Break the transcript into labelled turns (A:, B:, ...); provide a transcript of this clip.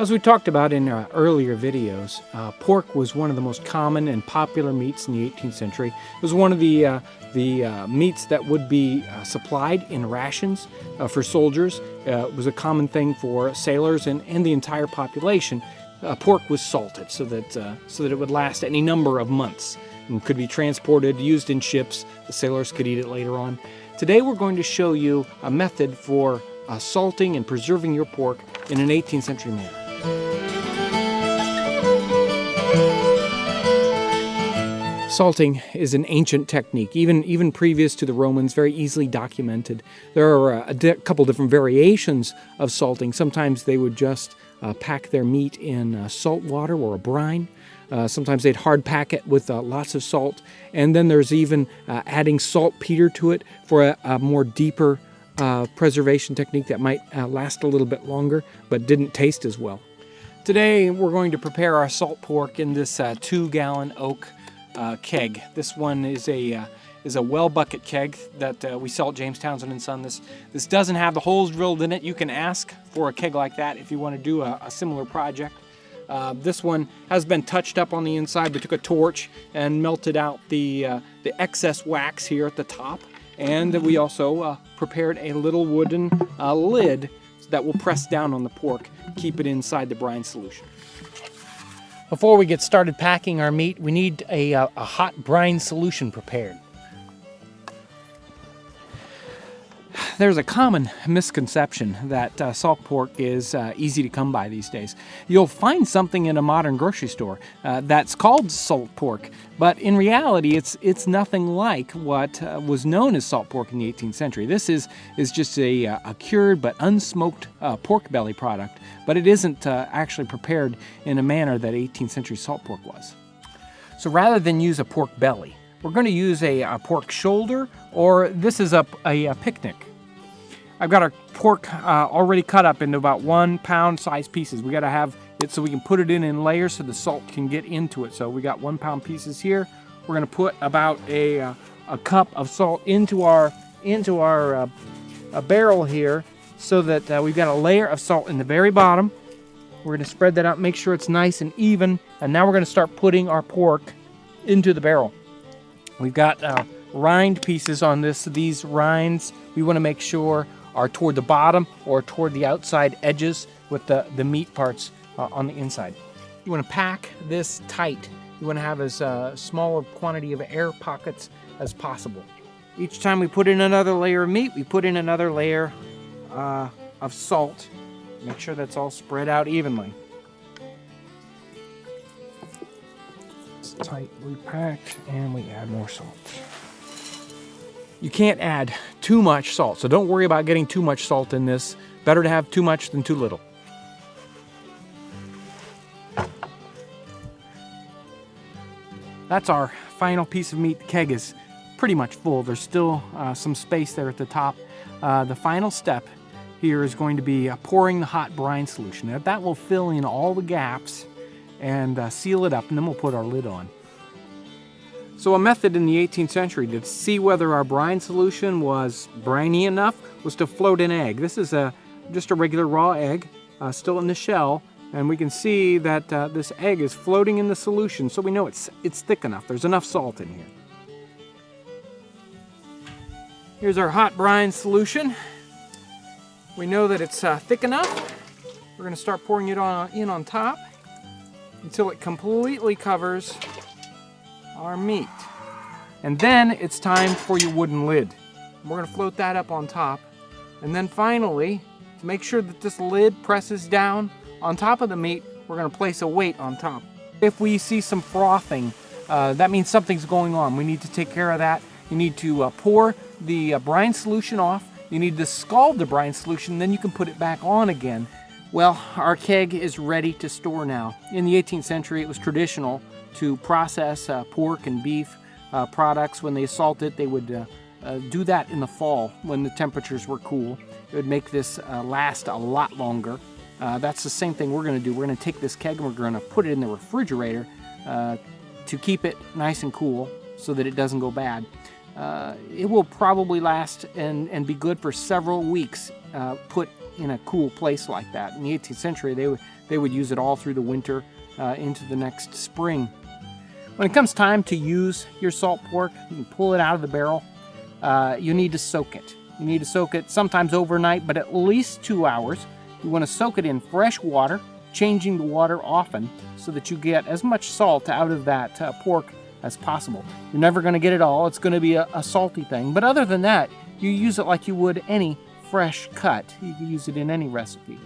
A: As we talked about in earlier videos, pork was one of the most common and popular meats in the 18th century. It was one of the meats that would be supplied in rations for soldiers. It was a common thing for sailors and the entire population. Pork was salted so that it would last any number of months and could be transported, used in ships. The sailors could eat it later on. Today we're going to show you a method for salting and preserving your pork in an 18th century manner. Salting is an ancient technique, even previous to the Romans, very easily documented. There are a couple different variations of salting. Sometimes they would just pack their meat in salt water or a brine. Sometimes they'd hard pack it with lots of salt. And then there's even adding saltpeter to it for a more deeper preservation technique that might last a little bit longer but didn't taste as well. Today we're going to prepare our salt pork in this 2-gallon oak keg. This one is a well bucket keg that we sell at James Townsend & Son. This doesn't have the holes drilled in it. You can ask for a keg like that if you want to do a similar project. This one has been touched up on the inside. We took a torch and melted out the excess wax here at the top, and we also prepared a little wooden lid that will press down on the pork, keep it inside the brine solution. Before we get started packing our meat, we need a hot brine solution prepared. There's a common misconception that salt pork is easy to come by these days. You'll find something in a modern grocery store that's called salt pork, but in reality it's nothing like what was known as salt pork in the 18th century. This is just a cured but unsmoked pork belly product, but it isn't actually prepared in a manner that 18th century salt pork was. So rather than use a pork belly, we're going to use a pork shoulder, or this is a picnic. I've got our pork already cut up into about 1 pound size pieces. We got to have it so we can put it in layers so the salt can get into it. So we got 1 pound pieces here. We're going to put about a cup of salt into our barrel here, so that we've got a layer of salt in the very bottom. We're going to spread that out, make sure it's nice and even, and now we're going to start putting our pork into the barrel. We've got rind pieces on this. These rinds we want to make sure are toward the bottom or toward the outside edges with the meat parts on the inside. You want to pack this tight. You want to have as small a quantity of air pockets as possible. Each time we put in another layer of meat, we put in another layer of salt. Make sure that's all spread out evenly. It's tightly packed, and we add more salt. You can't add too much salt, so don't worry about getting too much salt in this. Better to have too much than too little. That's our final piece of meat. The keg is pretty much full. There's still some space there at the top. The final step here is going to be pouring the hot brine solution. That will fill in all the gaps and seal it up, and then we'll put our lid on. So a method in the 18th century to see whether our brine solution was briny enough was to float an egg. This is just a regular raw egg, still in the shell, and we can see that this egg is floating in the solution, so we know it's thick enough. There's enough salt in here. Here's our hot brine solution. We know that it's thick enough. We're going to start pouring it in on top until it completely covers our meat. And then it's time for your wooden lid. We're going to float that up on top. And then finally, to make sure that this lid presses down on top of the meat, we're going to place a weight on top. If we see some frothing, that means something's going on. We need to take care of that. You need to pour the brine solution off. You need to scald the brine solution, then you can put it back on again. Well, our keg is ready to store now. In the 18th century, it was traditional to process pork and beef products. When they salt it, they would do that in the fall when the temperatures were cool. It would make this last a lot longer. That's the same thing we're going to do. We're going to take this keg and we're going to put it in the refrigerator to keep it nice and cool so that it doesn't go bad. It will probably last and be good for several weeks put in a cool place like that. In the 18th century, they would use it all through the winter into the next spring. When it comes time to use your salt pork, you can pull it out of the barrel. You need to soak it. You need to soak it sometimes overnight, but at least 2 hours. You want to soak it in fresh water, changing the water often so that you get as much salt out of that pork as possible. You're never going to get it all. It's going to be a salty thing. But other than that, you use it like you would any fresh cut. You can use it in any recipe.